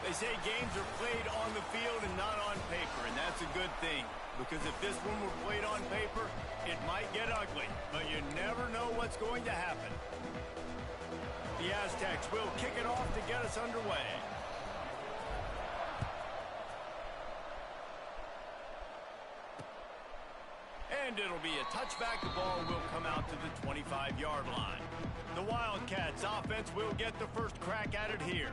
They say games are played on the field and not on paper, and that's a good thing. Because if this one were played on paper, it might get ugly. But you never know what's going to happen. The Aztecs will kick it off to get us underway. And it'll be a touchback. The ball will come out to the 25-yard line. The Wildcats offense will get the first crack at it here.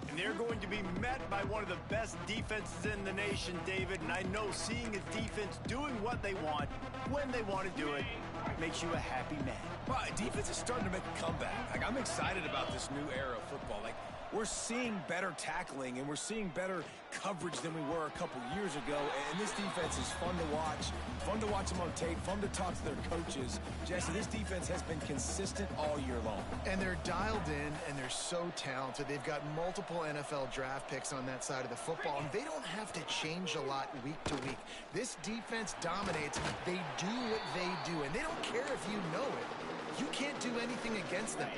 And they're going to be met by one of the best defenses in the nation, David. And I know seeing a defense doing what they want, when they want to do it, makes you a happy man. Well, defense is starting to make a comeback. Like, I'm excited about this new era of football. Like, we're seeing better tackling and we're seeing better coverage than we were a couple years ago. And this defense is fun to watch them on tape, fun to talk to their coaches. Jesse, this defense has been consistent all year long. And they're dialed in and they're so talented. They've got multiple NFL draft picks on that side of the football, and they don't have to change a lot week to week. This defense dominates. They do what they do, and they don't care if you know it. You can't do anything against them.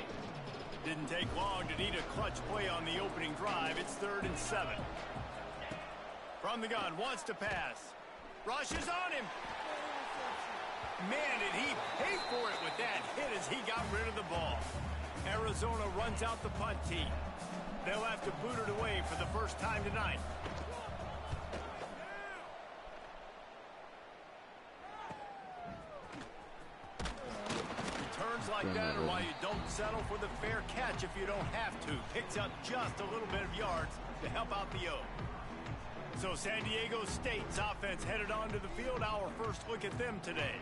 Didn't take long to need a clutch play on the opening drive. It's 3rd and 7. From the gun, wants to pass. Rushes on him. Man, did he pay for it with that hit as he got rid of the ball. Arizona runs out the punt team. They'll have to boot it away for the first time tonight. Like that, or why you don't settle for the fair catch if you don't have to. Picks up just a little bit of yards to help out the O. So San Diego State's offense headed onto the field. Our first look at them today.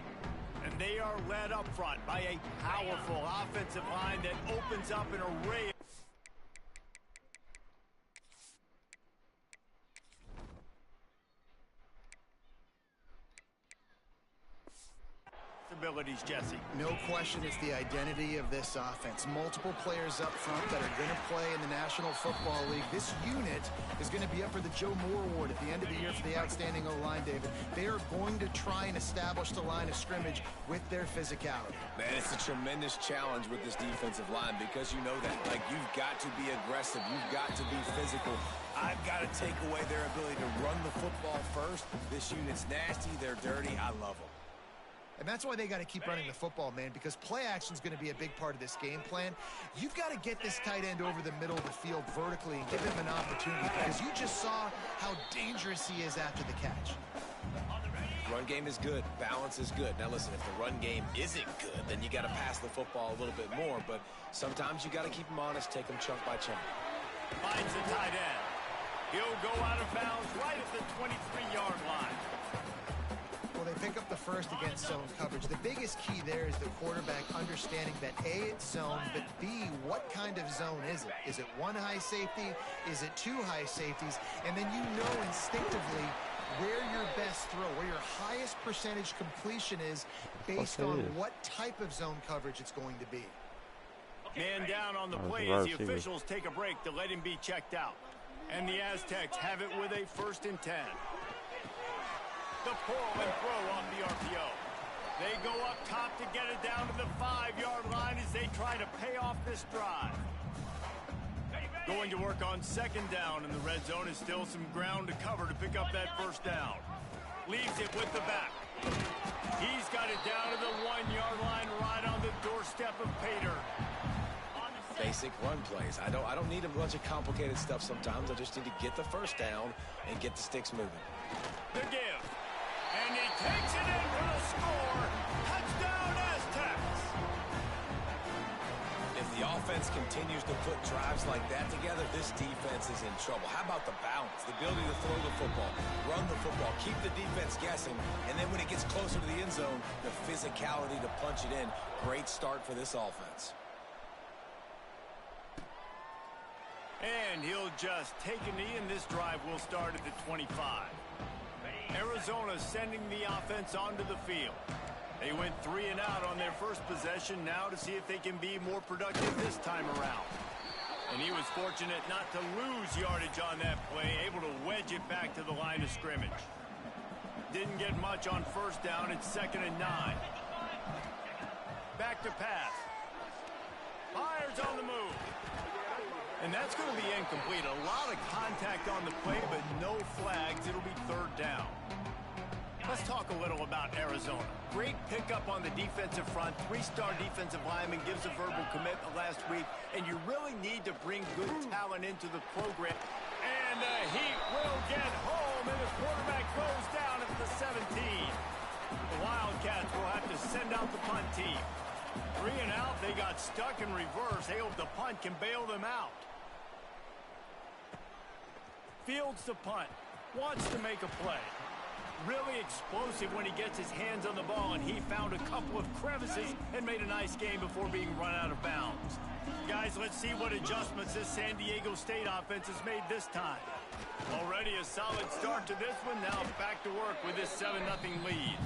And they are led up front by a powerful offensive line that opens up an array of abilities, Jesse. No question it's the identity of this offense. Multiple players up front that are going to play in the National Football League. This unit is going to be up for the Joe Moore Award at the end of the year for the outstanding O-line, David. They are going to try and establish the line of scrimmage with their physicality. Man, it's a tremendous challenge with this defensive line because you know that. Like, you've got to be aggressive. You've got to be physical. I've got to take away their ability to run the football first. This unit's nasty. They're dirty. I love them. And that's why they got to keep running the football, man, because play action is going to be a big part of this game plan. You've got to get this tight end over the middle of the field vertically and give him an opportunity because you just saw how dangerous he is after the catch. Run game is good. Balance is good. Now, listen, if the run game isn't good, then you got to pass the football a little bit more. But sometimes you got to keep them honest, take them chunk by chunk. Finds the tight end. He'll go out of bounds right at the 23-yard line. Well, they pick up the first against zone coverage. The biggest key there is the quarterback understanding that A, it's zone, but B, what kind of zone is it? Is it one high safety? Is it two high safeties? And then you know instinctively where your best throw, where your highest percentage completion is based on what type of zone coverage it's going to be. Man down on the play as the officials take a break to let him be checked out. And the Aztecs have it with a 1st and 10. The pull and throw off the RPO. They go up top to get it down to the 5-yard line as they try to pay off this drive. Going to work on 2nd down, and the red zone is still some ground to cover to pick up that 1st down. Leaves it with the back. He's got it down to the 1-yard line right on the doorstep of Pater. Basic run plays. I don't need a bunch of complicated stuff sometimes. I just need to get the 1st down and get the sticks moving. The give. And he takes it in for the score. Touchdown, Aztecs. If the offense continues to put drives like that together, this defense is in trouble. How about the balance, the ability to throw the football, run the football, keep the defense guessing, and then when it gets closer to the end zone, the physicality to punch it in. Great start for this offense. And he'll just take a knee, and this drive will start at the 25. Arizona sending the offense onto the field. They went 3 and out on their first possession, now to see if they can be more productive this time around. And he was fortunate not to lose yardage on that play, able to wedge it back to the line of scrimmage. Didn't get much on 1st down. It's 2nd and 9. Back to pass. Fires on the move. And that's going to be incomplete. A lot of contact on the play, but no flags. It'll be third down. Let's talk a little about Arizona. Great pickup on the defensive front. Three-star defensive lineman gives a verbal commitment last week, and you really need to bring good talent into the program. And the Heat will get home, and the quarterback goes down at the 17. The Wildcats will have to send out the punt team. 3 and out, they got stuck in reverse. They hope the punt can bail them out. Fields the punt. Wants to make a play. Really explosive when he gets his hands on the ball, and he found a couple of crevices and made a nice game before being run out of bounds. Guys, let's see what adjustments this San Diego State offense has made this time. Already a solid start to this one. Now back to work with this 7-0 lead.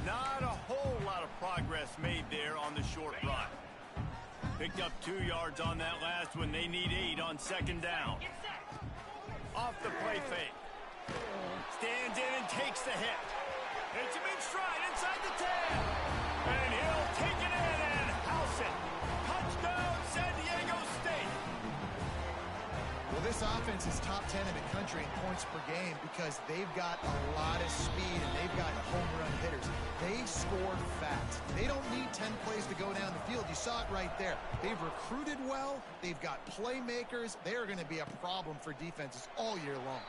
Not a whole lot of progress made there on the short run. Picked up 2 yards on that last one. They need 8 on second down. Off the play fake. Stands in and takes the hit. Hits him in stride inside the 10. And he'll take it in and house it. Touchdown, San Diego State. Well, this offense is top 10 in the country in points per game because they've got a lot of speed and they've got home run hitters. They score fast. They don't need 10 plays to go down the field. You saw it right there. They've recruited well. They've got playmakers. They are going to be a problem for defenses all year long.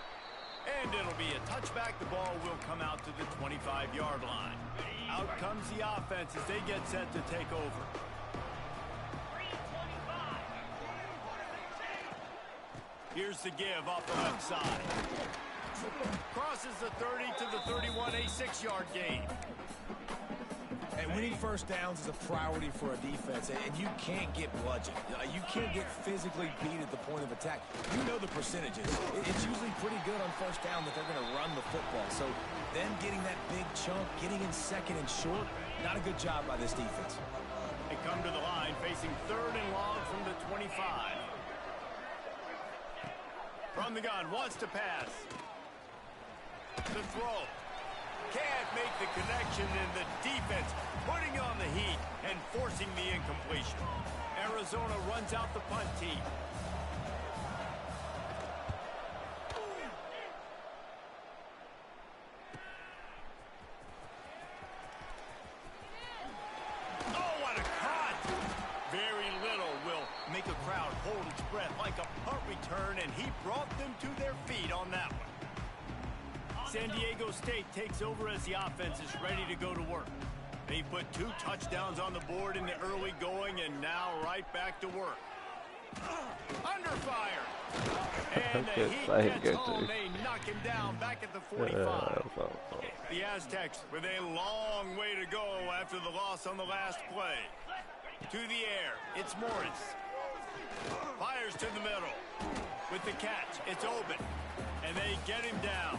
And it'll be a touchback. The ball will come out to the 25-yard line. Out comes the offense as they get set to take over. Here's the give off the left side. Crosses the 30 to the 31, a 6-yard gain. And winning first downs is a priority for a defense, and you can't get bludgeoned. You can't get physically beat at the point of attack. You know the percentages. It's usually pretty good on first down that they're going to run the football. So them getting that big chunk, getting in second and short, not a good job by this defense. They come to the line facing 3rd and long from the 25. From the gun, wants to pass. The throw. Can't make the connection, and the defense putting on the heat and forcing the incompletion. Arizona runs out the punt team. Oh, what a cut! Very little will make a crowd hold its breath like a punt return, and he brought them to their feet on that one. San Diego State takes over as the offense is ready to go to work. They put 2 touchdowns on the board in the early going, and now right back to work. Under fire. And the Heat gets home. They knock him down back at the 45. The Aztecs with a long way to go after the loss on the last play. To the air, it's Morris. Fires to the middle. With the catch, it's open. And they get him down.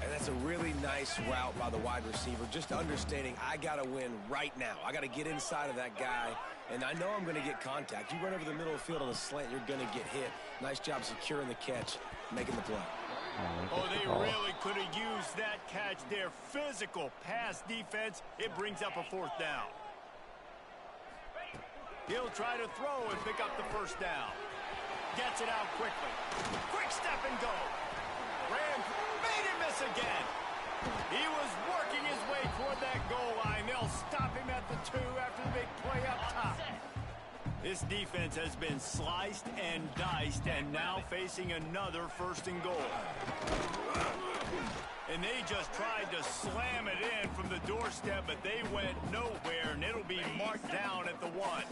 And that's a really nice route by the wide receiver, just understanding I got to win right now. I got to get inside of that guy, and I know I'm going to get contact. You run over the middle of the field on a slant, you're going to get hit. Nice job securing the catch, making the play. Oh, they really could have used that catch there. Physical pass defense. It brings up a 4th down. He'll try to throw and pick up the 1st down. Gets it out quickly. Quick step and go. Ram made him miss again. He was working his way toward that goal line. They'll stop him at the 2 after the big play up top. This defense has been sliced and diced, and now facing another 1st and goal. And they just tried to slam it in from the doorstep, but they went nowhere, and it'll be marked down at the 1.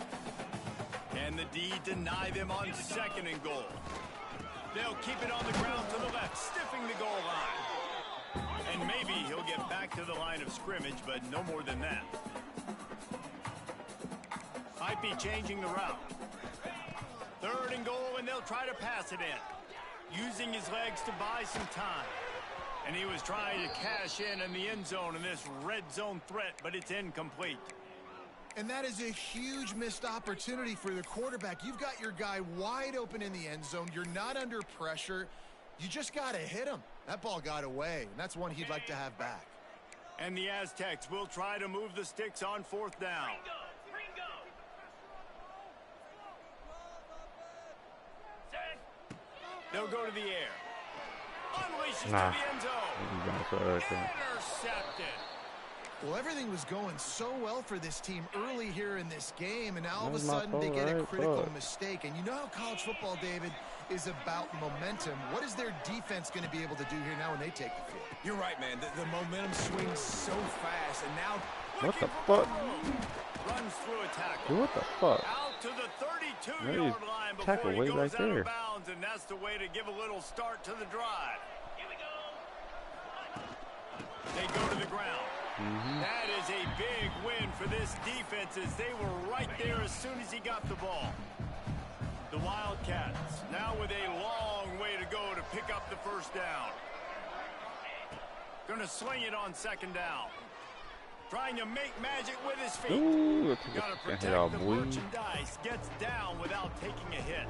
And the D deny them on 2nd and goal. They'll keep it on the ground to the left, stiffing the goal line. And maybe he'll get back to the line of scrimmage, but no more than that. Might be changing the route. 3rd and goal, and they'll try to pass it in. Using his legs to buy some time. And he was trying to cash in the end zone in this red zone threat, but it's incomplete. And that is a huge missed opportunity for the quarterback. You've got your guy wide open in the end zone. You're not under pressure. You just got to hit him. That ball got away, and that's one he'd like to have back. And the Aztecs will try to move the sticks on 4th down. They'll go to the air. Unleashes to the end zone. Intercepted. Well, everything was going so well for this team early here in this game, and now all of a sudden they get a critical mistake. And you know how college football, David, is about momentum. What is their defense going to be able to do here now when they take the field? You're right, man. The momentum swings so fast, and now... What the fuck? Runs through a tackle. What the fuck? Out to the 32-yard line before he goes out of bounds, and that's the way to give a little start to the drive. They go to the ground. That is a big win for this defense as they were right there as soon as he got the ball. The Wildcats now with a long way to go to pick up the first down. Going to sling it on second down. Trying to make magic with his feet. Got to protect the merchandise. Gets down without taking a hit.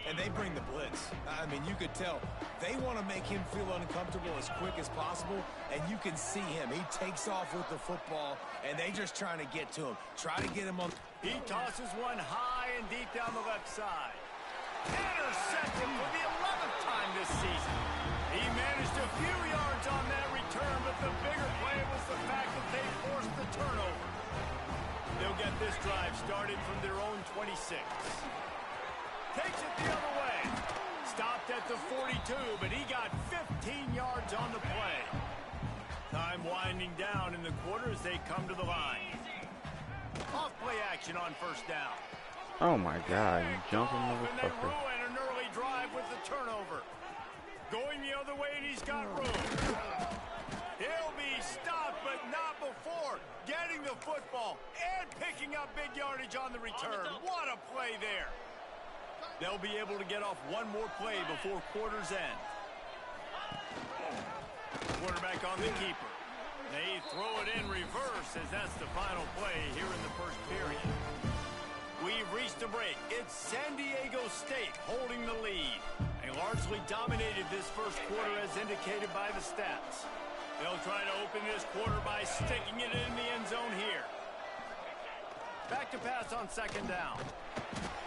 And they bring the blitz. I mean, you could tell they want to make him feel uncomfortable as quick as possible, and you can see him. He takes off with the football, and they just trying to get to him. Try to get him on. He tosses one high and deep down the left side. Intercepted for the 11th time this season. He managed a few yards on that return, but the bigger play was the fact that they forced the turnover. They'll get this drive started from their own 26. Takes it the other way. Stopped at the 42, but he got 15 yards on the play. Time winding down in the quarter as they come to the line. Off play action on first down. Oh my God, you jumping motherfucker. And they motherfucker. ruin an early drive with the turnover. Going the other way, and he's got room. He'll be stopped, but not before getting the football and picking up big yardage on the return. What a play there. They'll be able to get off one more play before quarter's end. Quarterback on the keeper. They throw it in reverse as that's the final play here in the first period. We've reached a break. It's San Diego State holding the lead. They largely dominated this first quarter as indicated by the stats. They'll try to open this quarter by sticking it in the end zone here. Back to pass on second down.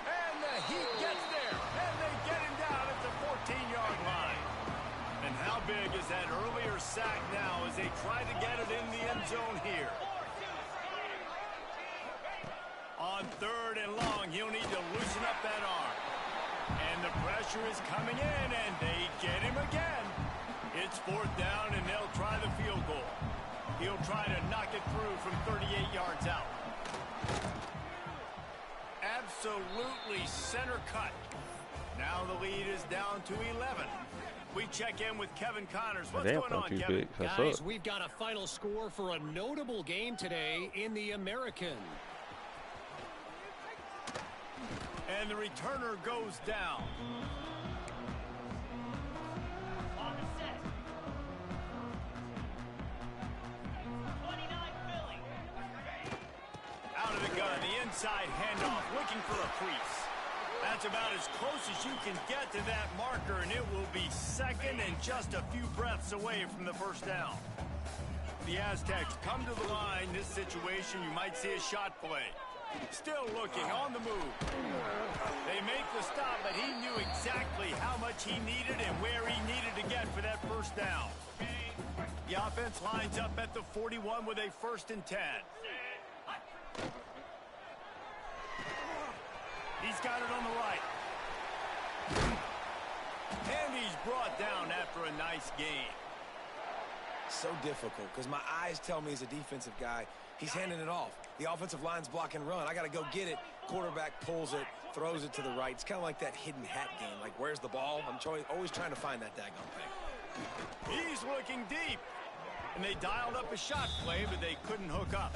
And the Heat gets there, and they get him down at the 14-yard line. And how big is that earlier sack now as they try to get it in the end zone here? On third and long, he'll need to loosen up that arm. And the pressure is coming in, and they get him again. It's fourth down, and they'll try the field goal. He'll try to knock it through from 38 yards out. Absolutely center cut. Now the lead is down to 11. We check in with Kevin Connors. What's going on, Kevin? Guys, we've got a final score for a notable game today in the American. And the returner goes down. On the set. 29 Philly. Out of the gun, the inside handoff, looking for a crease. That's about as close as you can get to that marker, and it will be second and just a few breaths away from the first down. The Aztecs come to the line. This situation, you might see a shot play. Still looking, on the move. They make the stop, but he knew exactly how much he needed and where he needed to get for that first down. The offense lines up at the 41 with a 1st and 10. He's got it on the right. And he's brought down after a nice game. So difficult because my eyes tell me as a defensive guy, he's handing it off. The offensive line's block and run. I got to go get it. Quarterback pulls it, throws it to the right. It's kind of like that hidden hat game. Like, where's the ball? I'm always trying to find that daggone thing. He's looking deep. And they dialed up a shot play, but they couldn't hook up.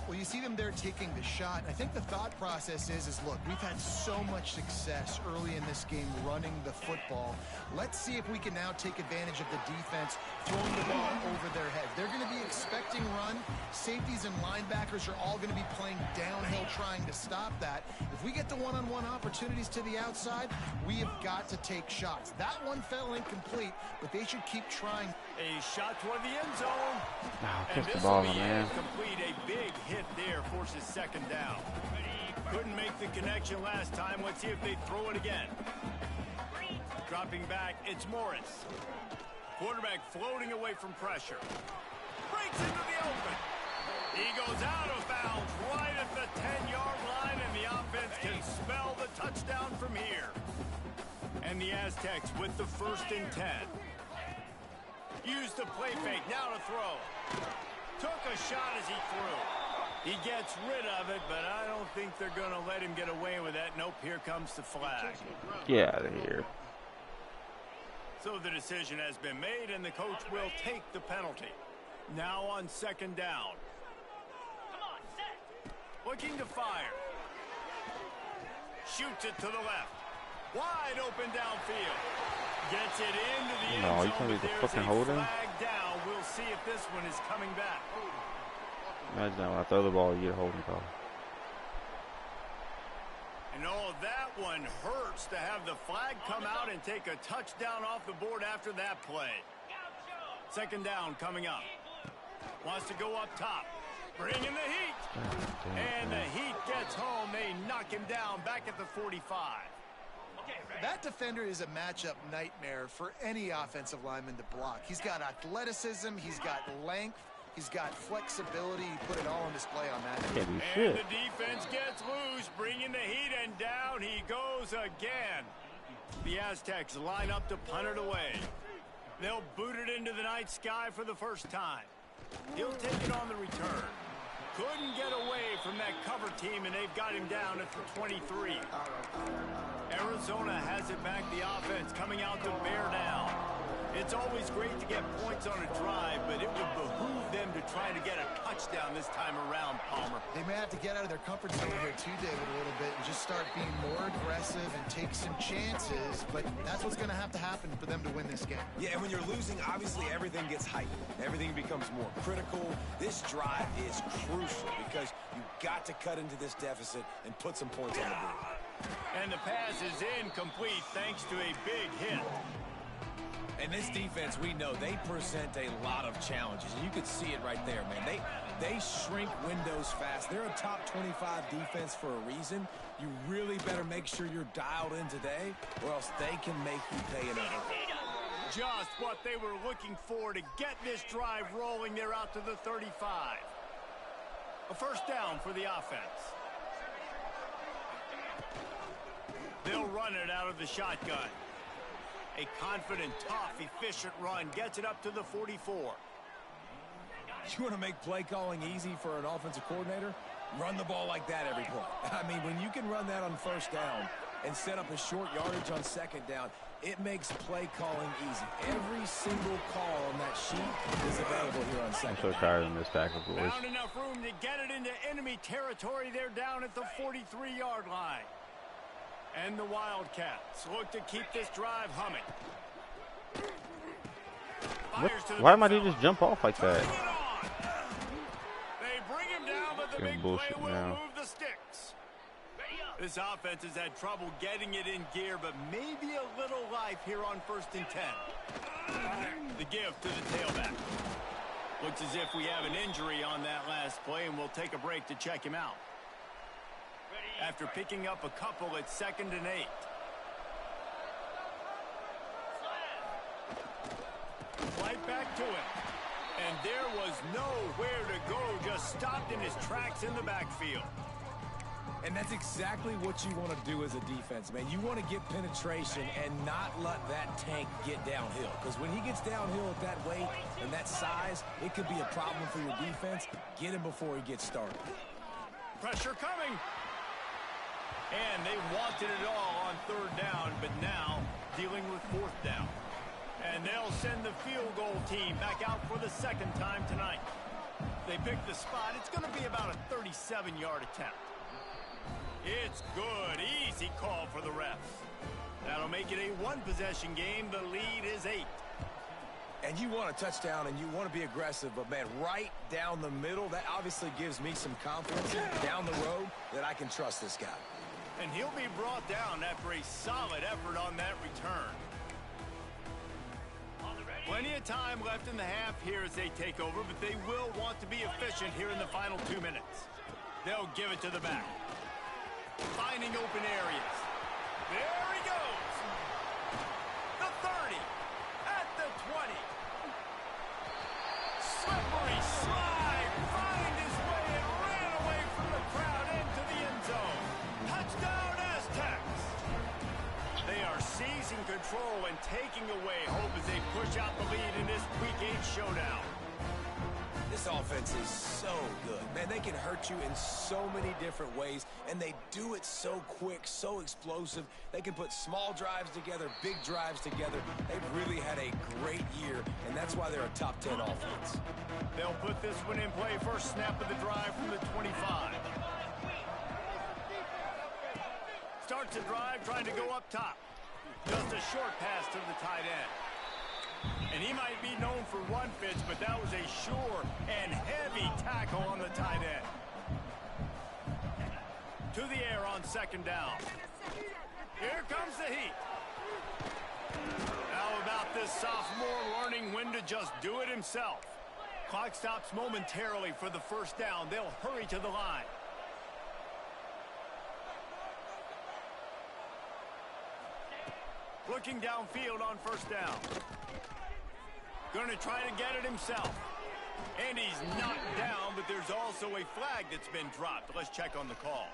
Well, you see them there taking the shot. I think the thought process is look, we've had so much success early in this game running the football. Let's see if we can now take advantage of the defense throwing the ball over their heads. They're going to be expecting run. Safeties and linebackers are all going to be playing downhill trying to stop that. If we get the one-on-one opportunities to the outside, we have got to take shots. That one fell incomplete, but they should keep trying. A shot toward the end zone. Wow, and catch the this ball, will be man. incomplete. A big hit there forces second down. Couldn't make the connection last time. Let's see if they throw it again. Dropping back, it's Morris. Quarterback floating away from pressure. Breaks into the open. He goes out of bounds right at the 10-yard line, and the offense can smell the touchdown from here. And the Aztecs with the 1st and 10. Used the play fake, now to throw. Took a shot as he threw. He gets rid of it, but I don't think they're going to let him get away with that. Nope, here comes the flag. Get out of here. So the decision has been made, and the coach will take the penalty. Now on 2nd down. Come on, set. Looking to fire. Shoots it to the left. Wide open downfield. Gets it into the end No, you zone, can't leave but the there's fucking a holding. flag down. We'll see if this one is coming back. Imagine that when I throw the ball, you get a holding call. And oh, that one hurts to have the flag come out and take a touchdown off the board after that play. 2nd down coming up. Wants to go up top. Bring in the heat. And the Heat gets home. They knock him down back at the 45. That defender is a matchup nightmare for any offensive lineman to block. He's got athleticism, he's got length, he's got flexibility. He put it all on display on that. Can't do And shit. the defense gets loose, bringing the heat, and down he goes again. The Aztecs line up to punt it away. They'll boot it into the night sky for the first time. He'll take it on the return. Couldn't get away from that cover team, and they've got him down at the 23. Arizona has it back. The offense coming out to bear down. It's always great to get points on a drive, but it would behoove them to try to get a touchdown this time around, Palmer. They may have to get out of their comfort zone here too, David, a little bit and just start being more aggressive and take some chances, but that's what's going to happen for them to win this game. Yeah, and when you're losing, obviously everything gets heightened. Everything becomes more critical. This drive is crucial because you've got to cut into this deficit and put some points on the board. And the pass is incomplete thanks to a big hit. And this defense, we know, they present a lot of challenges. And you could see it right there, man. They shrink windows fast. They're a top 25 defense for a reason. You really better make sure you're dialed in today, or else they can make you pay another. Just what they were looking for to get this drive rolling. They're out to the 35. A 1st down for the offense. They'll run it out of the shotgun. A confident, tough, efficient run gets it up to the 44. You want to make play calling easy for an offensive coordinator? Run the ball like that every play. I mean, when you can run that on 1st down and set up a short yardage on 2nd down, it makes play calling easy. Every single call on that sheet is available here on 2nd. I'm so tired of this tackle, boys. Found enough room to get it into enemy territory. They're down at the 43-yard line. And the Wildcats look to keep this drive humming. Why am I just jump off like that? They bring him down, but the big play will move the sticks. This offense has had trouble getting it in gear, but maybe a little life here on 1st and 10. The give to the tailback. Looks as if we have an injury on that last play, and we'll take a break to check him out. After picking up a couple at 2nd and 8. Right back to him. And there was nowhere to go, just stopped in his tracks in the backfield. And that's exactly what you want to do as a defense, man. You want to get penetration and not let that tank get downhill. Because when he gets downhill at that weight and that size, it could be a problem for your defense. Get him before he gets started. Pressure coming. And they wanted it all on 3rd down, but now dealing with 4th down. And they'll send the field goal team back out for the 2nd time tonight. They pick the spot. It's going to be about a 37-yard attempt. It's good. Easy call for the refs. That'll make it a 1-possession game. The lead is 8. And you want a touchdown and you want to be aggressive, but man, right down the middle, that obviously gives me some confidence down the road that I can trust this guy. And he'll be brought down after a solid effort on that return. Plenty of time left in the half here as they take over, but they will want to be efficient here in the final 2 minutes. They'll give it to the back. Finding open areas. There he goes. control and taking away hope as they push out the lead in this Week 8 showdown. This offense is so good. Man, they can hurt you in so many different ways, and they do it so quick, so explosive. They can put small drives together, big drives together. They've really had a great year, and that's why they're a top 10 offense. They'll put this one in play. First snap of the drive from the 25. Starts the drive trying to go up top. Just a short pass to the tight end. And he might be known for run fits, but that was a sure and heavy tackle on the tight end. To the air on second down. Here comes the heat. How about this sophomore learning when to just do it himself? Clock stops momentarily for the first down. They'll hurry to the line. Looking downfield on first down. Going to try to get it himself. And he's knocked down, but there's also a flag that's been dropped. Let's check on the call.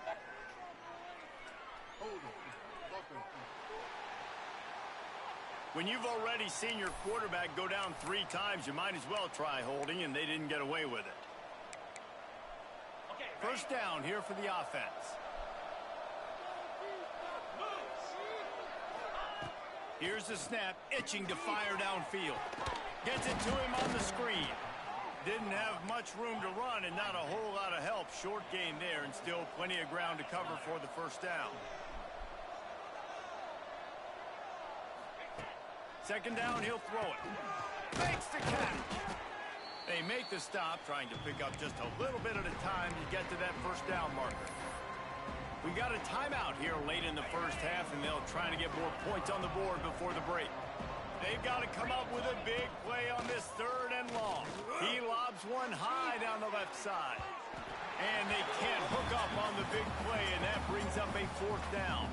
When you've already seen your quarterback go down 3 times, you might as well try holding, and they didn't get away with it. First down here for the offense. Here's the snap, itching to fire downfield. Gets it to him on the screen. Didn't have much room to run and not a whole lot of help. Short gain there and still plenty of ground to cover for the first down. Second down, he'll throw it. Makes the catch. They make the stop, trying to pick up just a little bit at a time to get to that first down marker. We got a timeout here late in the first half, and they'll try to get more points on the board before the break. They've got to come up with a big play on this third and long. He lobs one high down the left side. And they can't hook up on the big play, and that brings up a fourth down.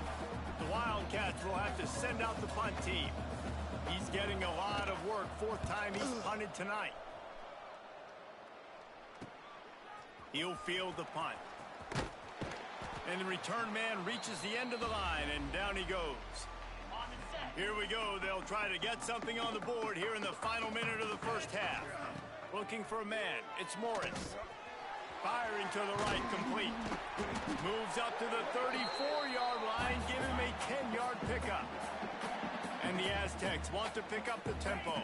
The Wildcats will have to send out the punt team. He's getting a lot of work. 4th time he's punted tonight. He'll field the punt. And the return man reaches the end of the line, and down he goes. Here we go. They'll try to get something on the board here in the final minute of the first half. Looking for a man. It's Morris. Firing to the right, complete. Moves up to the 34-yard line. Give him a 10-yard pickup. And the Aztecs want to pick up the tempo.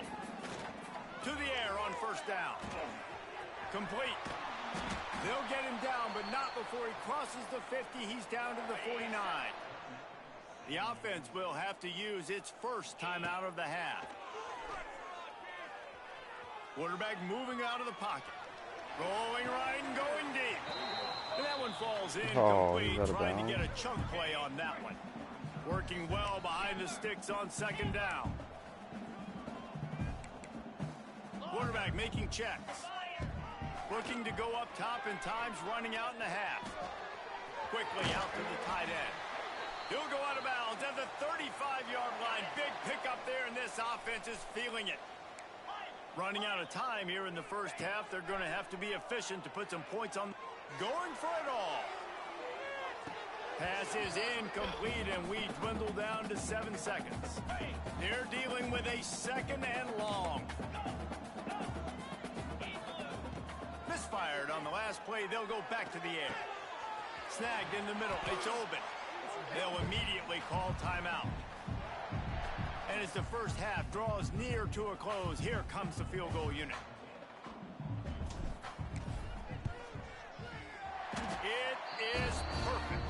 To the air on first down. Complete. They'll get him down, but not before he crosses the 50. He's down to the 49. The offense will have to use its first timeout of the half. Quarterback moving out of the pocket. Rolling right and going deep. And that one falls incomplete, trying to get a chunk play on that one. Working well behind the sticks on second down. Quarterback making checks. Looking to go up top, and time's running out in the half. Quickly out to the tight end. He'll go out of bounds at the 35-yard line. Big pickup there, and this offense is feeling it. Running out of time here in the first half. They're going to have to be efficient to put some points on. Going for it all. Pass is incomplete, and we dwindle down to 7 seconds. They're dealing with a second and long. Misfired on the last play. They'll go back to the air. Snagged in the middle. It's open. They'll immediately call timeout. And as the first half draws near to a close, here comes the field goal unit. It is perfect.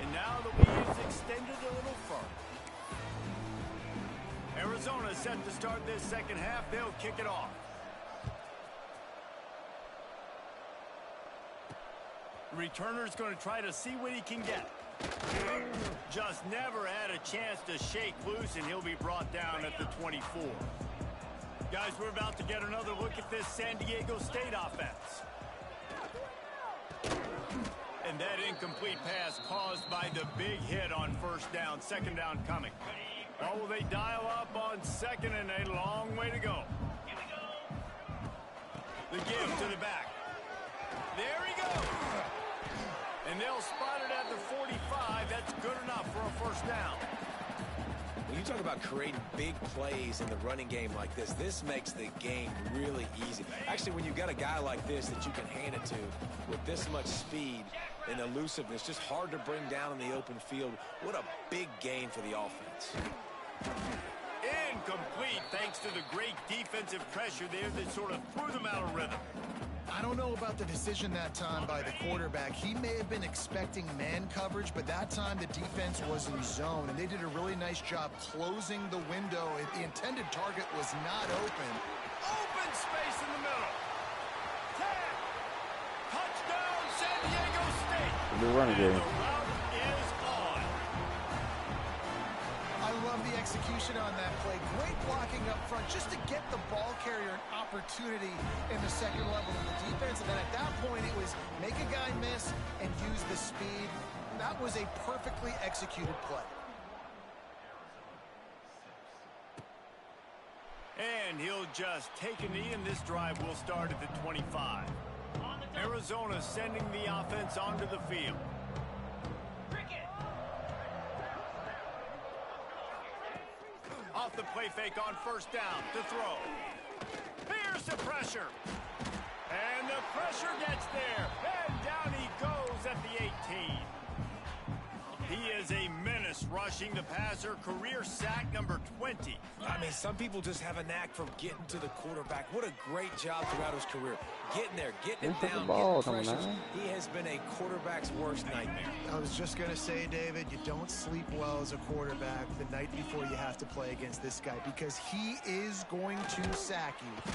And now the lead is extended a little further. Arizona set to start this second half. They'll kick it off. The returner's going to try to see what he can get. Just never had a chance to shake loose, and he'll be brought down at the 24. Guys, we're about to get another look at this San Diego State offense. And that incomplete pass caused by the big hit on first down. Second down coming. Or will they dial up on second, and a long way to go. The give to the back. There he goes. And they'll spot it at the 45. That's good enough for a first down. When you talk about creating big plays in the running game like this makes the game really easy. Actually, when you've got a guy like this that you can hand it to with this much speed and elusiveness, just hard to bring down in the open field, what a big gain for the offense. Incomplete thanks to the great defensive pressure there that sort of threw them out of rhythm. I don't know about the decision that time by the quarterback. He may have been expecting man coverage, but that time the defense was in zone, and they did a really nice job closing the window. The intended target was not open. Open space in the middle. 10. Touchdown, San Diego State. Good running game. The route is on. I love the execution on that play. Great blocking up front just to get the ball carrier an opportunity in the second level of the defense. And then at that point, it was make a guy miss and use the speed. That was a perfectly executed play. And he'll just take a knee, and this drive will start at the 25. Arizona sending the offense onto the field. Off the play fake on first down to throw. Here's the pressure. And the pressure gets there. And down he goes at the 18. He is a menace rushing the passer. Career sack number 20. I mean, some people just have a knack for getting to the quarterback. What a great job throughout his career. Getting there, getting it down, getting pressures. He has been a quarterback's worst nightmare. I was just going to say, David, you don't sleep well as a quarterback the night before you have to play against this guy because he is going to sack you.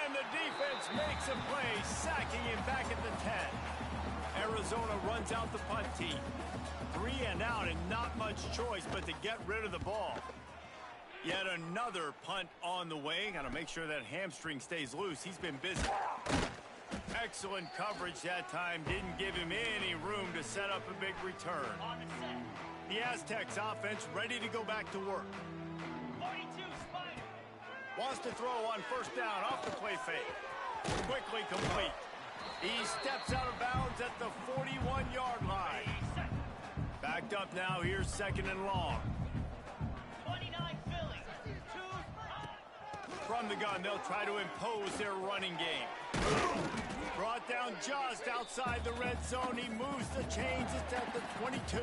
And the defense makes a play, sacking him back at the 10. Arizona runs out the punt team. 3 and out and not much choice but to get rid of the ball. Yet another punt on the way. Got to make sure that hamstring stays loose. He's been busy. Excellent coverage that time. Didn't give him any room to set up a big return. The Aztecs offense ready to go back to work. 42 Spider. Wants to throw on first down off the play fake. Quickly complete. He steps out of bounds at the 41-yard line. Backed up now. Here's second and long. 29 Philly. 2. From the gun, they'll try to impose their running game. Brought down just outside the red zone. He moves the chains. It's at the 22.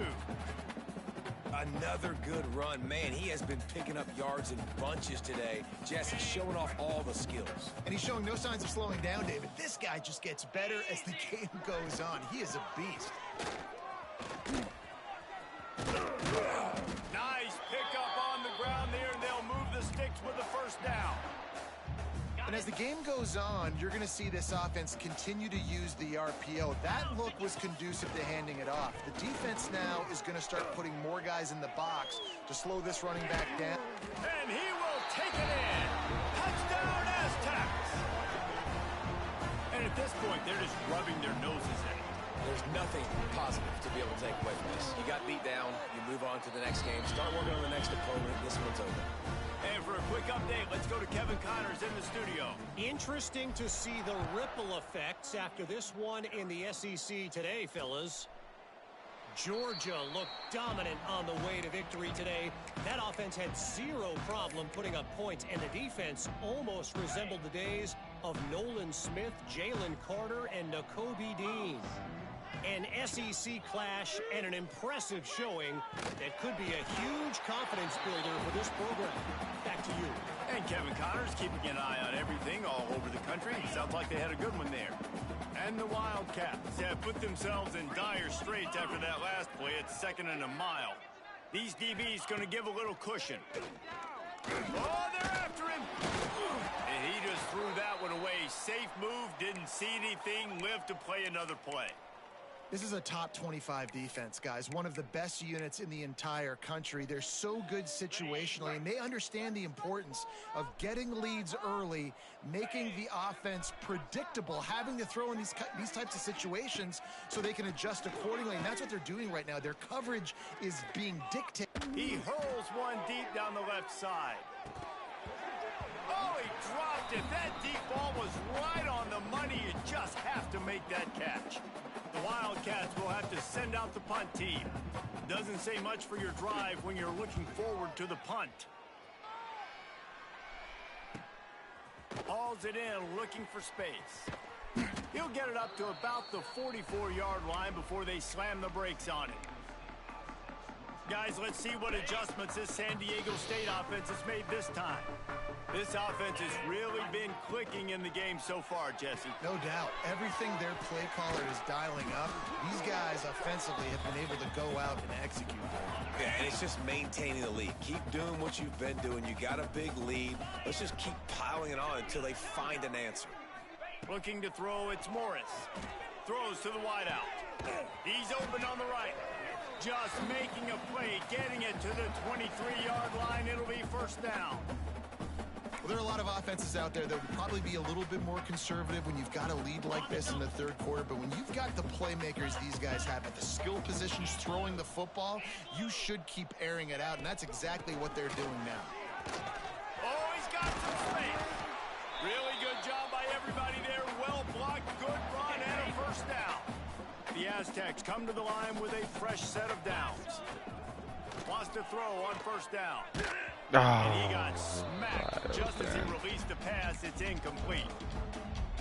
Another good run. Man, he has been picking up yards in bunches today. Jesse showing off all the skills. And he's showing no signs of slowing down, David. This guy just gets better as the game goes on. He is a beast. Nice pickup on the ground there, and they'll move the sticks with the first down. And as the game goes on, you're going to see this offense continue to use the RPO. That look was conducive to handing it off. The defense now is going to start putting more guys in the box to slow this running back down. And he will take it in. Touchdown, Aztecs. And at this point, they're just rubbing their noses in it. There's nothing positive to be able to take away from this. You got beat down, you move on to the next game, start working on the next opponent, this one's over. And for a quick update, let's go to Kevin Connors in the studio. Interesting to see the ripple effects after this one in the SEC today, fellas. Georgia looked dominant on the way to victory today. That offense had zero problem putting up points, and the defense almost resembled the days of Nolan Smith, Jalen Carter, and Nakobe Dean. An SEC clash and an impressive showing that could be a huge confidence builder for this program. Back to you. And Kevin Connors keeping an eye on everything all over the country. Sounds like they had a good one there. And the Wildcats have put themselves in dire straits after that last play at 2nd and a mile. These DBs going to give a little cushion. Oh, they're after him. And he just threw that one away. Safe move, didn't see anything, lived to play another play. This is a top 25 defense, guys. One of the best units in the entire country. They're so good situationally, and they understand the importance of getting leads early, making the offense predictable, having to throw in these types of situations so they can adjust accordingly, and that's what they're doing right now. Their coverage is being dictated. He hurls one deep down the left side. Oh, he dropped it. That deep ball was right on the money. You just have to make that catch. The Wildcats will have to send out the punt team. Doesn't say much for your drive when you're looking forward to the punt. Hauls it in, looking for space. He'll get it up to about the 44-yard line before they slam the brakes on it. Guys, let's see what adjustments this San Diego State offense has made this time. This offense has really been clicking in the game so far, Jesse. No doubt. Everything their play caller is dialing up, these guys offensively have been able to go out and execute. Yeah, and it's just maintaining the lead. Keep doing what you've been doing. You got a big lead. Let's just keep piling it on until they find an answer. Looking to throw, it's Morris. Throws to the wideout. He's open on the right. Just making a play, getting it to the 23-yard line. It'll be first down. Well, there are a lot of offenses out there that would probably be a little bit more conservative when you've got a lead like this in the third quarter. But when you've got the playmakers these guys have at the skill positions throwing the football, you should keep airing it out. And that's exactly what they're doing now. Oh, he's got some space. Really good job by everybody there. Well blocked, good run, and a first down. The Aztecs come to the line with a fresh set of downs. Wants to throw on first down. And he got smacked just as he released the pass. It's incomplete.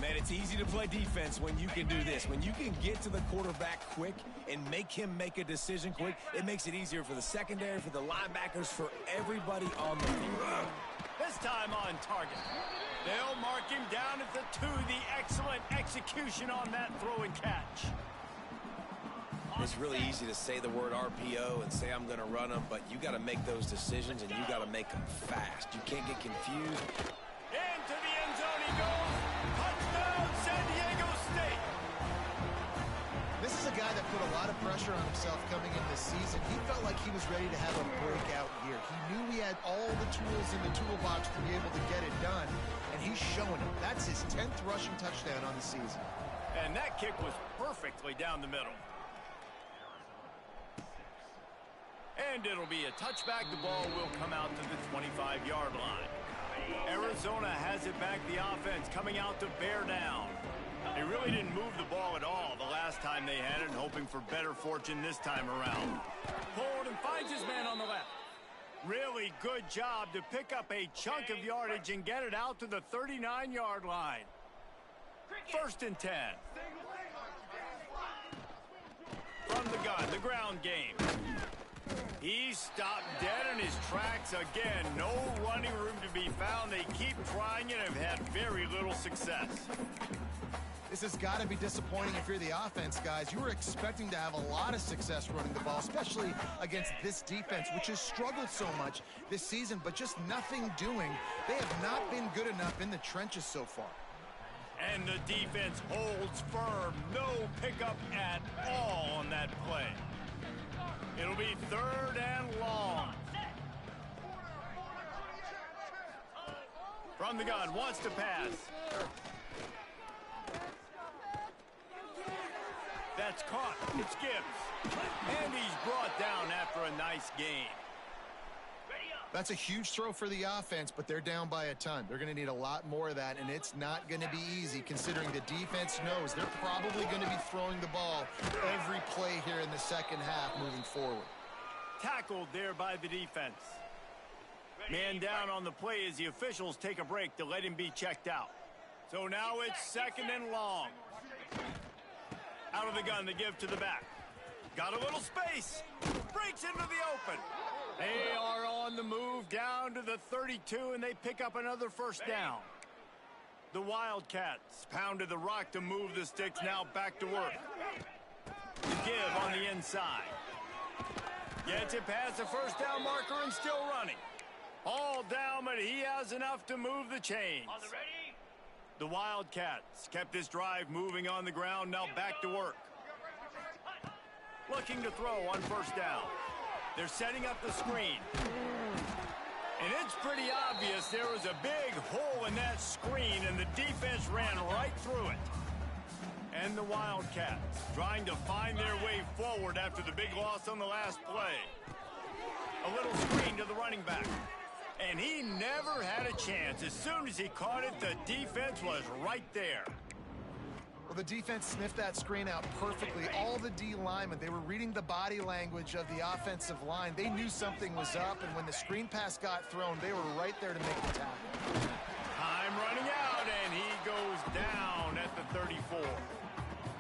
Man, it's easy to play defense when you can do this. When you can get to the quarterback quick and make him make a decision quick, it makes it easier for the secondary, for the linebackers, for everybody on the field. This time on target. They'll mark him down at the 2. The excellent execution on that throw and catch. It's really easy to say the word RPO and say I'm going to run them, but you got to make those decisions and you got to make them fast. You can't get confused. Into the end zone he goes. Touchdown, San Diego State. This is a guy that put a lot of pressure on himself coming into this season. He felt like he was ready to have a breakout year. He knew he had all the tools in the toolbox to be able to get it done, and he's showing it. That's his 10th rushing touchdown on the season. And that kick was perfectly down the middle. And it'll be a touchback. The ball will come out to the 25-yard line. Arizona has it back. The offense coming out to bear down. They really didn't move the ball at all the last time they had it, hoping for better fortune this time around. Pulled and finds his man on the left. Really good job to pick up a chunk of yardage and get it out to the 39-yard line. First and 10. From the gun, the ground game. He stopped dead in his tracks again. No running room to be found. They keep trying it and have had very little success. This has got to be disappointing if you're the offense, guys. You were expecting to have a lot of success running the ball, especially against this defense, which has struggled so much this season, but just nothing doing. They have not been good enough in the trenches so far. And the defense holds firm. No pickup at all on that play. It'll be third and long. From the gun, wants to pass. That's caught. It's Gibbs. And he's brought down after a nice gain. That's a huge throw for the offense, but they're down by a ton. They're going to need a lot more of that, and it's not going to be easy considering the defense knows they're probably going to be throwing the ball every play here in the second half moving forward. Tackled there by the defense. Man down on the play as the officials take a break to let him be checked out. So now it's second and long. Out of the gun, the give to the back. Got a little space. Breaks into the open. They are on the move down to the 32, and they pick up another first down. The Wildcats pounded the rock to move the sticks, now back to work. The give on the inside. Gets it past the first down marker and still running. All down, but he has enough to move the chains. The Wildcats kept this drive moving on the ground, now back to work. Looking to throw on first down. They're setting up the screen. And it's pretty obvious there was a big hole in that screen, and the defense ran right through it. And the Wildcats trying to find their way forward after the big loss on the last play. A little screen to the running back. And he never had a chance. As soon as he caught it, the defense was right there. Well, the defense sniffed that screen out perfectly. All the D linemen, they were reading the body language of the offensive line. They knew something was up, and when the screen pass got thrown, they were right there to make the tackle. Time running out, and he goes down at the 34.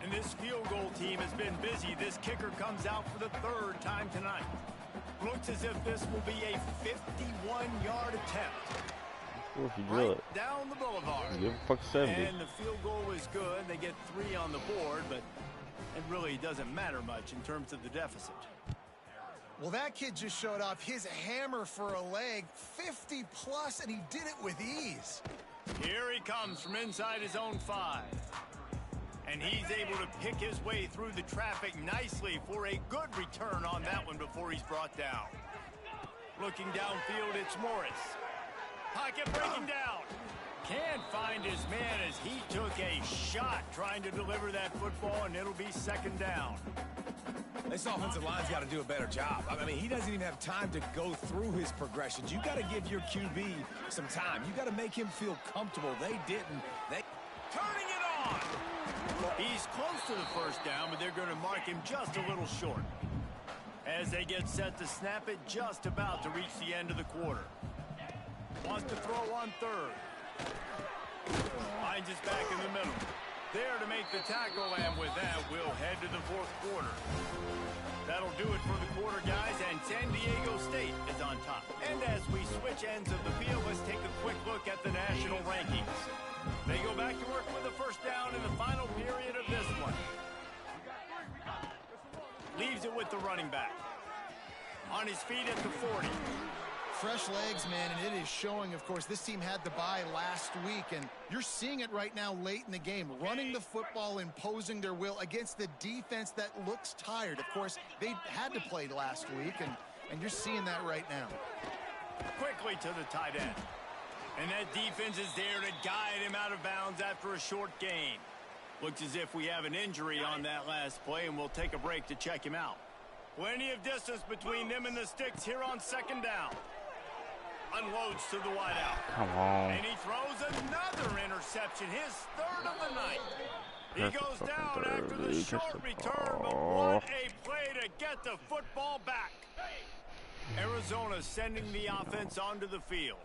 And this field goal team has been busy. This kicker comes out for the 3rd time tonight. Looks as if this will be a 51-yard attempt. Well, if you drill Right it, down the boulevard. give a fuck 70. And the field goal is good. They get 3 on the board, but it really doesn't matter much in terms of the deficit. Well, that kid just showed off his hammer for a leg, 50-plus, and he did it with ease. Here he comes from inside his own 5. And he's able to pick his way through the traffic nicely for a good return on that one before he's brought down. Looking downfield, it's Morris. Pocket breaking down. Can't find his man as he took a shot trying to deliver that football, and it'll be 2nd down. This offensive line's got to do a better job. I mean, he doesn't even have time to go through his progressions. You got to give your QB some time. You got to make him feel comfortable. They didn't. They Turning it on. He's close to the 1st down, but they're going to mark him just a little short. As they get set to snap it, just about to reach the end of the quarter. Wants to throw on 3rd. Finds his back in the middle. There to make the tackle, and with that, we'll head to the 4th quarter. That'll do it for the quarter, guys, and San Diego State is on top. And as we switch ends of the field, let's take a quick look at the national rankings. They go back to work with the 1st down in the final period of this one. Leaves it with the running back. On his feet at the 40. Fresh legs, man, and it is showing, of course. This team had the bye last week, and you're seeing it right now late in the game. Running the football, imposing their will against the defense that looks tired. Of course, they had to play last week, and you're seeing that right now. Quickly to the tight end. And that defense is there to guide him out of bounds after a short gain. Looks as if we have an injury on that last play, and we'll take a break to check him out. Plenty of distance between them and the sticks here on 2nd down. Unloads to the wideout. Come on. And he throws another interception, his 3rd of the night. He That's goes the down fucking after third, the dude. short That's the return, but ball. what a play to get the football back. Arizona sending the offense onto the field.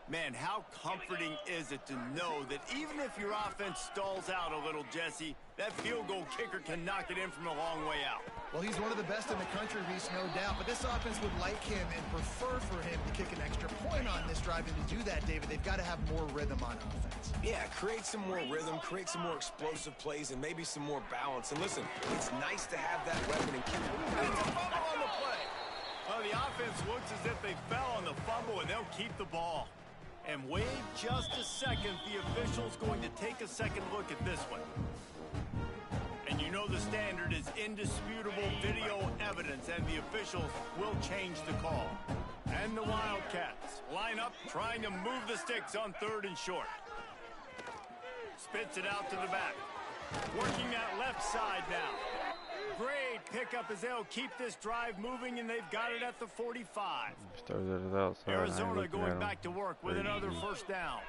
Man, how comforting is it to know that even if your offense stalls out a little, Jesse, that field goal kicker can knock it in from a long way out. Well, he's one of the best in the country, Reese, no doubt. But this offense would like him and prefer for him to kick an extra point on this drive. And to do that, David, they've got to have more rhythm on offense. Yeah, create some more rhythm, create some more explosive plays, and maybe some more balance. And listen, it's nice to have that weapon and keep it. It's a fumble on the play. Well, the offense looks as if they fell on the fumble, and they'll keep the ball. And wait just a second, the official's going to take a second look at this one. And you know the standard is indisputable video evidence, and the officials will change the call. And the Wildcats line up trying to move the sticks on 3rd and short. Spits it out to the back. Working that left side now. Great pickup as they'll keep this drive moving, and they've got it at the 45. Started at the outside. Arizona going back to work with another 1st down.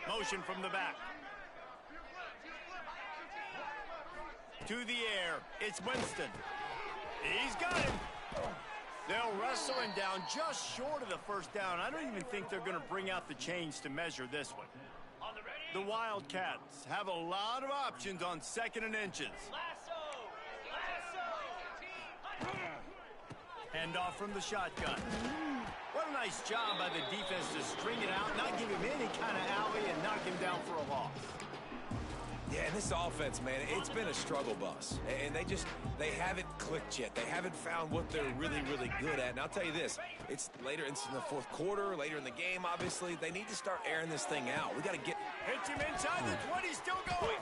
Motion from the back. To the air, it's Winston. He's got him. They'll wrestle him down just short of the 1st down. I don't even think they're going to bring out the chains to measure this one. The Wildcats have a lot of options on 2nd and inches. Hand off from the shotgun. What a nice job by the defense to string it out, not give him any kind of alley, and knock him down for a loss. Yeah, and this offense, man, it's been a struggle bus. And they haven't clicked yet. They haven't found what they're really, really good at. And I'll tell you this, it's later in the 4th quarter, later in the game, obviously. They need to start airing this thing out. We got to get... Hits him inside the 20, still going.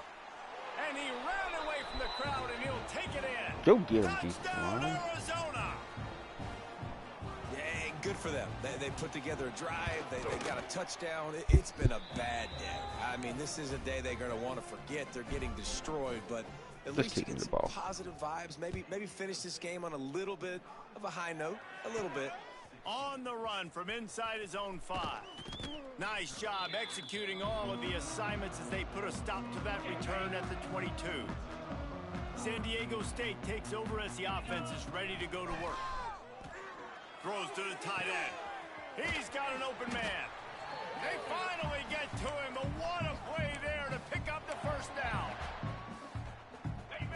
And he ran away from the crowd, and he'll take it in. Go get him, Touchdown, Keith. Arizona. Yeah, good for them. They put together a drive. They got a touchdown. It's been a bad day. I mean, this is a day they're going to want to forget. They're getting destroyed, but at least you get some positive vibes. Maybe finish this game on a little bit of a high note, a little bit. On the run from inside his own 5. Nice job executing all of the assignments as they put a stop to that return at the 22. San Diego State takes over as the offense is ready to go to work. Throws to the tight end. He's got an open man. They finally get to him, but what a play there to pick up the first down.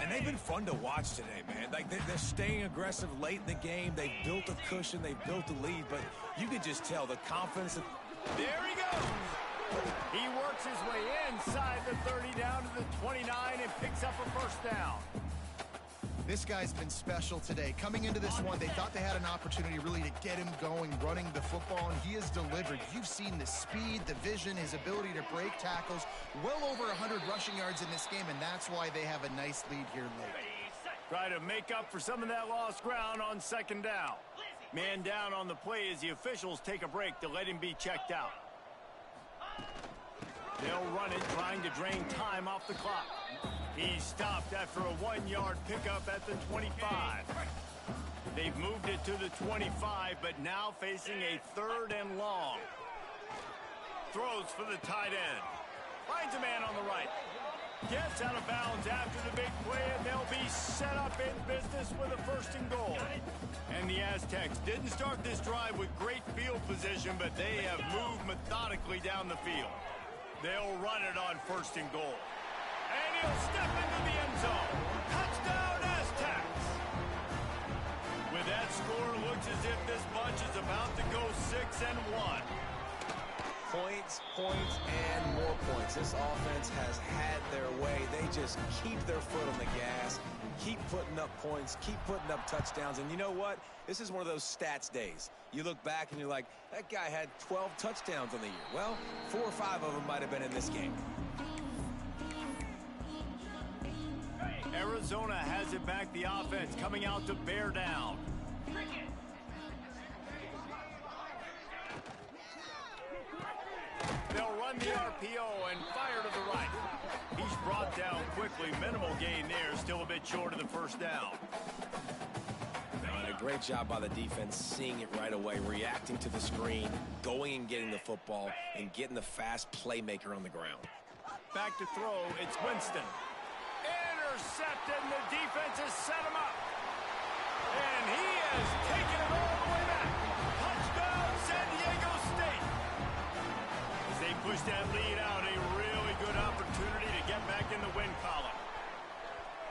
And they've been fun to watch today, man. Like, they're staying aggressive late in the game. They've built a cushion. They've built a lead. But you can just tell the confidence. There he goes. He works his way inside the 30 down to the 29 and picks up a first down. This guy's been special today. Coming into this one, they thought they had an opportunity really to get him going, running the football, and he has delivered. You've seen the speed, the vision, his ability to break tackles. Well over 100 rushing yards in this game, and that's why they have a nice lead here late. Try to make up for some of that lost ground on second down. Man down on the play as the officials take a break to let him be checked out. They'll run it, trying to drain time off the clock. He's stopped after a 1-yard pickup at the 25. They've moved it to the 25, but now facing a 3rd and long. Throws for the tight end. Finds a man on the right. Gets out of bounds after the big play, and they'll be set up in business with a 1st and goal. And the Aztecs didn't start this drive with great field position, but they have moved methodically down the field. They'll run it on 1st and goal. And he'll step into the end zone. Touchdown, Aztecs! With that score, looks as if this bunch is about to go 6-1. Points, and more points. This offense has had their way. They just keep their foot on the gas, keep putting up points, keep putting up touchdowns. And you know what? This is one of those stats days. You look back and you're like, that guy had 12 touchdowns on the year. Well, 4 or 5 of them might have been in this game. Arizona has it back, the offense coming out to bear down. They'll run the RPO and fire to the right. He's brought down quickly. Minimal gain there, still a bit short of the 1st down. And a great job by the defense, seeing it right away, reacting to the screen, going and getting the football, and getting the fast playmaker on the ground. Back to throw, it's Winston. Intercepted, and the defense has set him up. And he has taken it all the way back. Touchdown, San Diego State. As they push that lead out, a really good opportunity to get back in the win column.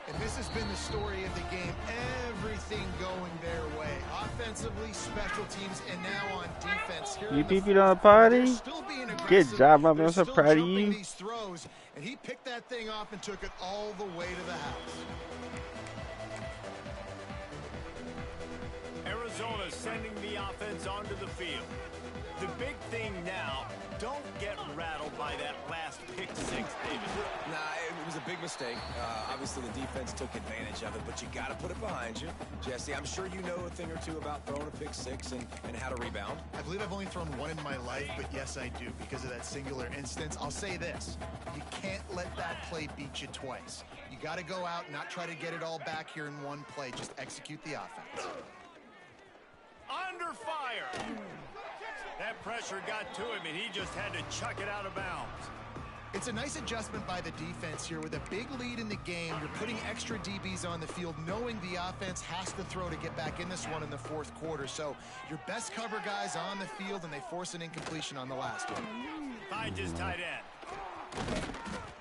And this has been the story of the game. Everything going their way. Offensively, special teams, and now on defense. Here You beat on a party? Good job, I'm so proud of you. These throws, and he picked that thing off and took it all the way to the house. Arizona sending the offense onto the field. The big thing now, don't get rattled by that last pick 6, David. Nah, it was a big mistake. Obviously, the defense took advantage of it, but you got to put it behind you. Jesse, I'm sure you know a thing or two about throwing a pick 6 and how to rebound. I believe I've only thrown one in my life, but yes, I do, because of that singular instance. I'll say this. You can't let that play beat you twice. You got to go out, not try to get it all back here in one play. Just execute the offense. Under fire. That pressure got to him, and he just had to chuck it out of bounds. It's a nice adjustment by the defense here. With a big lead in the game, you're putting extra DBs on the field, knowing the offense has to throw to get back in this one in the 4th quarter. So your best cover guys on the field, and they force an incompletion on the last one. Finds his tight end.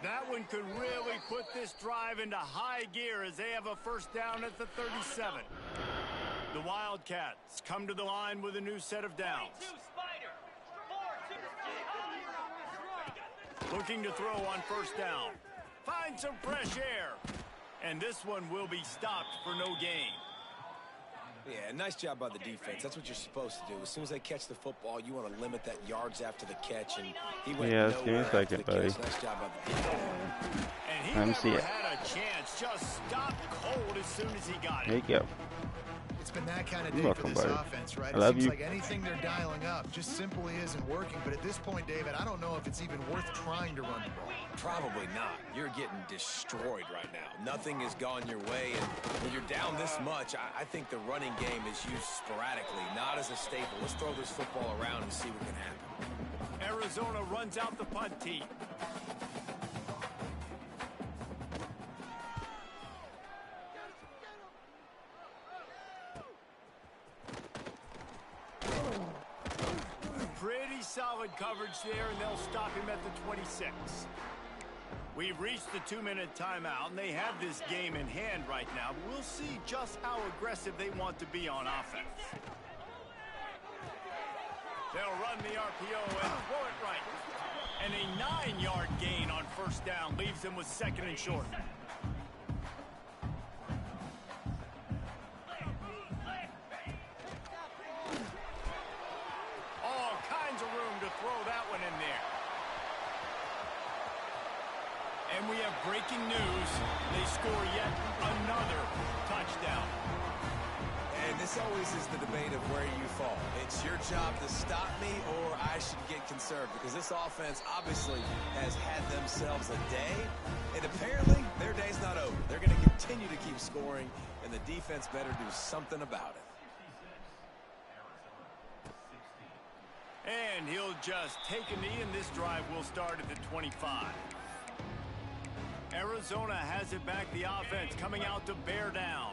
That one could really put this drive into high gear as they have a 1st down at the 37. The Wildcats come to the line with a new set of downs. Looking to throw on 1st down. Find some fresh air. And this one will be stopped for no gain. Yeah, nice job by the defense. That's what you're supposed to do. As soon as they catch the football, you want to limit that yards after the catch. And he went give me a second, buddy. Nice job by the defense. And he never had a chance. Just stopped cold as soon as he got it. It's It's been that kind of You're day for welcome, this buddy. offense, right? I It love seems you. like anything they're dialing up just simply isn't working. But at this point, David, I don't know if it's even worth trying to run the ball. Probably not. You're getting destroyed right now. Nothing has gone your way, and when you're down this much, I think the running game is used sporadically, not as a staple. Let's throw this football around and see what can happen. Arizona runs out the punt team. Pretty solid coverage there, and they'll stop him at the 26. We've reached the 2-minute timeout, and they have this game in hand right now. But we'll see just how aggressive they want to be on offense. They'll run the RPO and throw it right. And a 9-yard gain on first down leaves them with 2nd and short. All kinds of room to throw that one in there. And we have breaking news. They score yet another touchdown. And this always is the debate of where you fall. It's your job to stop me, or I should get conserved, because this offense obviously has had themselves a day, and apparently their day's not over. They're going to continue to keep scoring, and the defense better do something about it. And he'll just take a knee, and this drive will start at the 25. Arizona has it back, the offense coming out to bear down.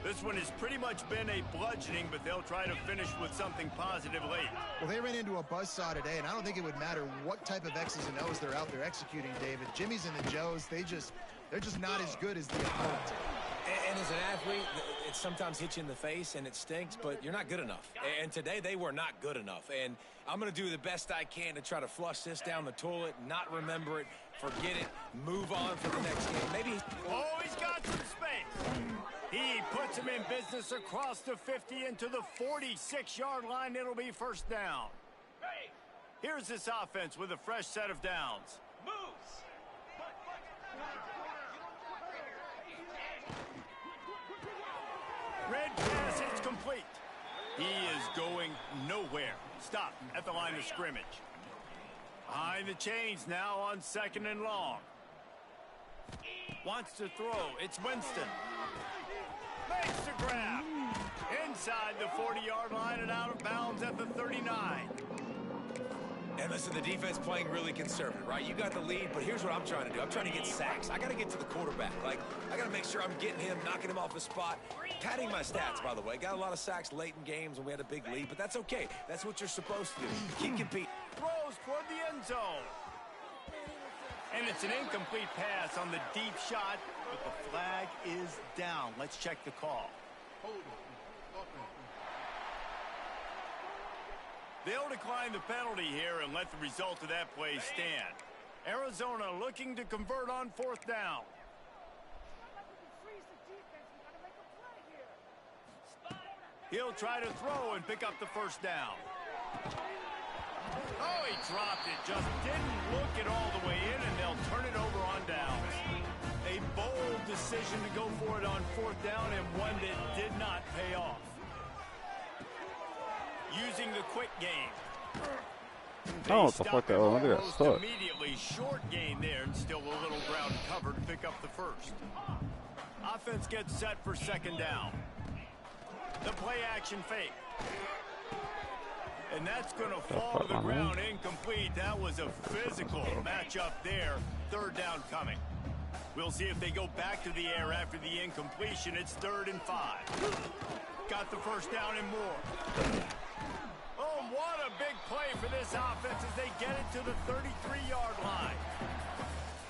This one has pretty much been a bludgeoning, but they'll try to finish with something positive late. Well, they ran into a buzzsaw today, and I don't think it would matter what type of X's and O's they're out there executing, David. Jimmy's and the Joes, they're just not as good as the opponent. And as an athlete, it sometimes hits you in the face and it stinks, but you're not good enough. And today they were not good enough. And I'm going to do the best I can to try to flush this down the toilet, not remember it, forget it, move on for the next game. Maybe. Oh, he's got some space. He puts him in business across the 50 into the 46-yard line. It'll be first down. Here's this offense with a fresh set of downs. Moves. Red pass, it's complete. He is going nowhere. Stop at the line of scrimmage. Behind the chains now on 2nd and long. Wants to throw. It's Winston. Makes the grab. Inside the 40-yard line and out of bounds at the 39. And listen, the defense playing really conservative, right? You got the lead, but here's what I'm trying to do. I'm trying to get sacks. I got to get to the quarterback. Like, I got to make sure I'm getting him, knocking him off his spot. Padding my stats, by the way. Got a lot of sacks late in games when we had a big lead, but that's okay. That's what you're supposed to do. Keep competing. Throws toward the end zone. And it's an incomplete pass on the deep shot, but the flag is down. Let's check the call. They'll decline the penalty here and let the result of that play stand. Arizona looking to convert on 4th down. He'll try to throw and pick up the first down. Oh, he dropped it. Just didn't look it all the way in, and they'll turn it over on downs. A bold decision to go for it on 4th down, and one that did not pay off. Using the quick game. Oh, what the fuck? Oh, look at that stuff. Immediately short gain there, and still a little ground cover to pick up the first. Offense gets set for 2nd down. The play action fake. And that's going to fall to the ground incomplete. That was a physical matchup there. 3rd down coming. We'll see if they go back to the air after the incompletion. It's 3rd and 5. Got the first down and more. Oh, what a big play for this offense as they get it to the 33-yard line.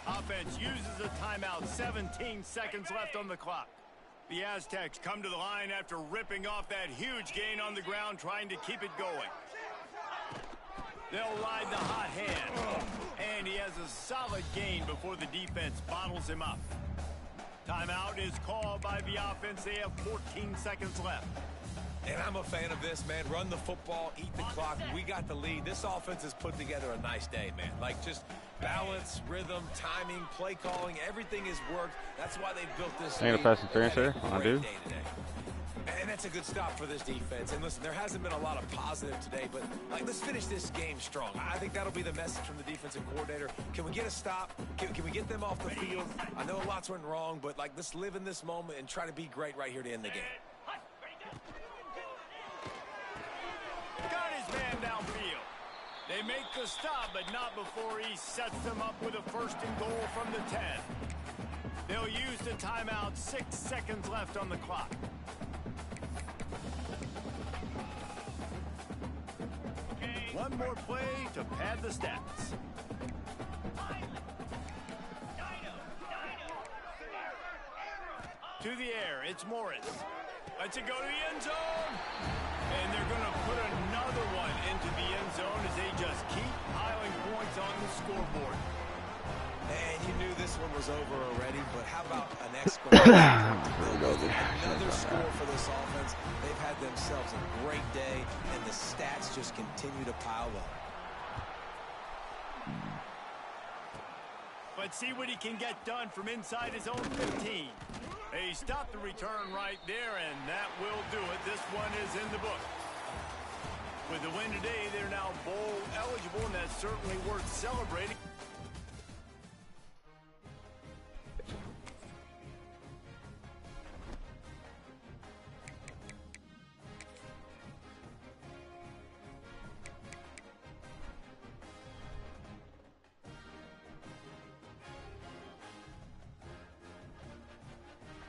Offense uses a timeout. 17 seconds left on the clock. The Aztecs come to the line after ripping off that huge gain on the ground, trying to keep it going. They'll ride the hot hand. And he has a solid gain before the defense bottles him up. Timeout is called by the offense. They have 14 seconds left. And I'm a fan of this, man. Run the football, eat the clock. We got the lead. This offense has put together a nice day, man. Like, just balance, rhythm, timing, play calling, everything has worked. That's why they built this. Ain't a pass interference there, dude. And that's a good stop for this defense. And listen, there hasn't been a lot of positive today, but like, let's finish this game strong. I think that'll be the message from the defensive coordinator. Can we get a stop? Can we get them off the field? I know lots went wrong, but like, let's live in this moment and try to be great right here to end the game. Got his man downfield. They make the stop, but not before he sets them up with a 1st and goal from the 10. They'll use the timeout. 6 seconds left on the clock. One more play to pad the stats. To the air, it's Morris. Lets it go to the end zone. And they're going to put another one into the end zone as they just keep piling points on the scoreboard. And you knew this one was over already, but how about an exclamation? Another score for this offense. They've had themselves a great day, and the stats just continue to pile up. Let's see what he can get done from inside his own 15. He stopped the return right there, and that will do it. This one is in the book. With the win today, they're now bowl eligible, and that's certainly worth celebrating.